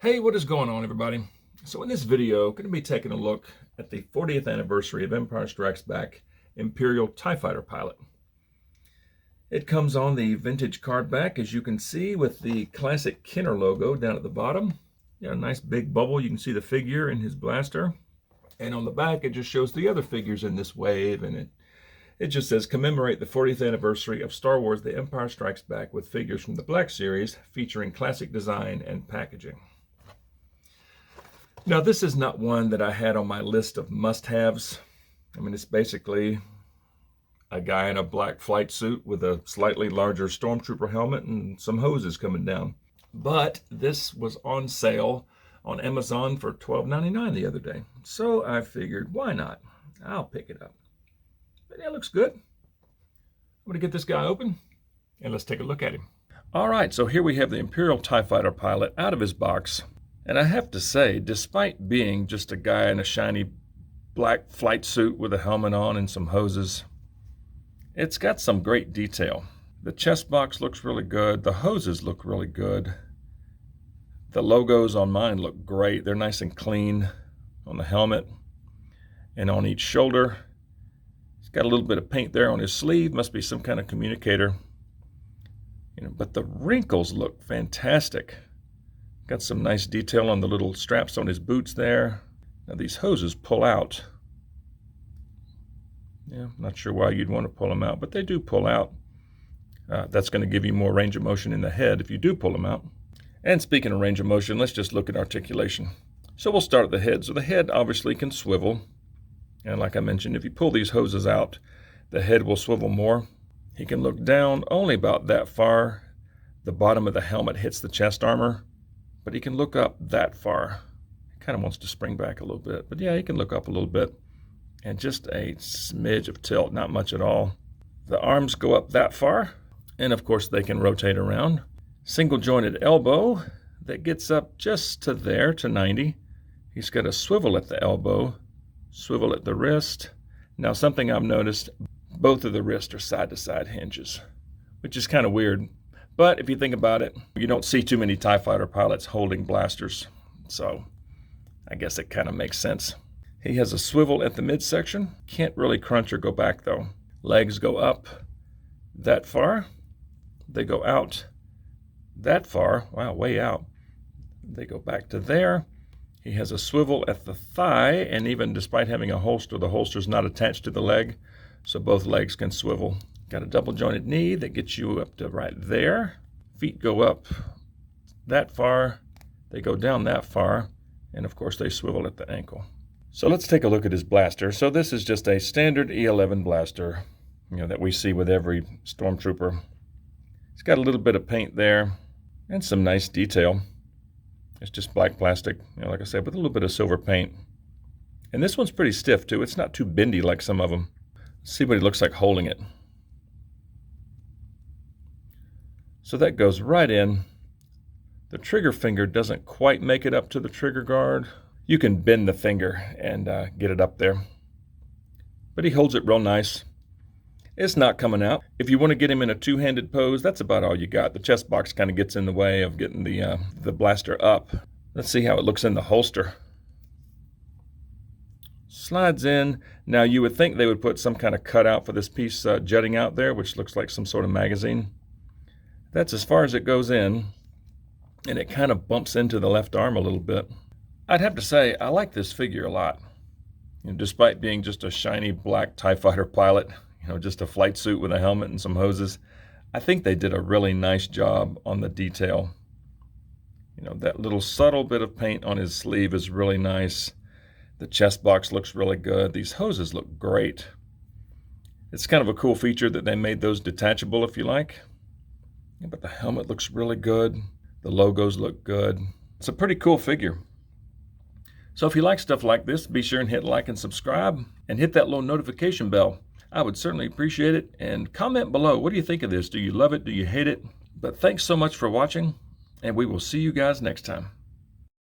Hey, what is going on, everybody? So in this video, I'm going to be taking a look at the 40th anniversary of Empire Strikes Back Imperial Tie Fighter Pilot. It comes on the vintage card back, as you can see, with the classic Kenner logo down at the bottom. A nice big bubble. You can see the figure and his blaster. And on the back, it just shows the other figures in this wave, and it just says, commemorate the 40th anniversary of Star Wars The Empire Strikes Back with figures from the Black Series featuring classic design and packaging. Now, this is not one that I had on my list of must-haves. I mean, it's basically a guy in a black flight suit with a slightly larger stormtrooper helmet and some hoses coming down. But this was on sale on Amazon for $12.99 the other day. So I figured, why not? I'll pick it up. But it looks good. I'm going to get this guy open and let's take a look at him. All right, so here we have the Imperial Tie Fighter Pilot out of his box. And I have to say, despite being just a guy in a shiny black flight suit with a helmet on and some hoses, it's got some great detail. The chest box looks really good. The hoses look really good. The logos on mine look great. They're nice and clean on the helmet and on each shoulder. He's got a little bit of paint there on his sleeve. Must be some kind of communicator. But the wrinkles look fantastic. Got some nice detail on the little straps on his boots there. Now these hoses pull out. Not sure why you'd want to pull them out, but they do pull out. That's going to give you more range of motion in the head if you do pull them out. And speaking of range of motion, let's just look at articulation. So we'll start at the head. So the head obviously can swivel. And like I mentioned, if you pull these hoses out, the head will swivel more. He can look down only about that far. The bottom of the helmet hits the chest armor. But he can look up that far. He kind of wants to spring back a little bit. But yeah, he can look up a little bit. And just a smidge of tilt, not much at all. The arms go up that far. And of course, they can rotate around. Single jointed elbow that gets up just to there, to 90. He's got a swivel at the elbow, swivel at the wrist. Now, something I've noticed, both of the wrists are side-to-side hinges, which is kind of weird. But if you think about it, you don't see too many TIE fighter pilots holding blasters. So I guess it kind of makes sense. He has a swivel at the midsection. Can't really crunch or go back though. Legs go up that far. They go out that far. Wow, way out. They go back to there. He has a swivel at the thigh, and even despite having a holster, the holster's not attached to the leg, so both legs can swivel. Got a double jointed knee that gets you up to right there. Feet go up that far. They go down that far. And of course they swivel at the ankle. So let's take a look at his blaster. So this is just a standard E11 blaster, that we see with every stormtrooper. It's got a little bit of paint there and some nice detail. It's just black plastic, like I said, with a little bit of silver paint. And this one's pretty stiff too. It's not too bendy like some of them. Let's see what he looks like holding it. So that goes right in. The trigger finger doesn't quite make it up to the trigger guard. You can bend the finger and get it up there. But he holds it real nice. It's not coming out. If you want to get him in a two-handed pose, that's about all you got. The chest box kind of gets in the way of getting the blaster up. Let's see how it looks in the holster. Slides in. Now you would think they would put some kind of cutout for this piece jutting out there, which looks like some sort of magazine. That's as far as it goes in, and it kind of bumps into the left arm a little bit. I'd have to say, I like this figure a lot. Despite being just a shiny black TIE fighter pilot, just a flight suit with a helmet and some hoses, I think they did a really nice job on the detail. That little subtle bit of paint on his sleeve is really nice. The chest box looks really good. These hoses look great. It's kind of a cool feature that they made those detachable, if you like. But the helmet looks really good. The logos look good. It's a pretty cool figure. So if you like stuff like this, be sure and hit like and subscribe and hit that little notification bell. I would certainly appreciate it. And comment below, what do you think of this? Do you love it? Do you hate it? But thanks so much for watching, and we will see you guys next time.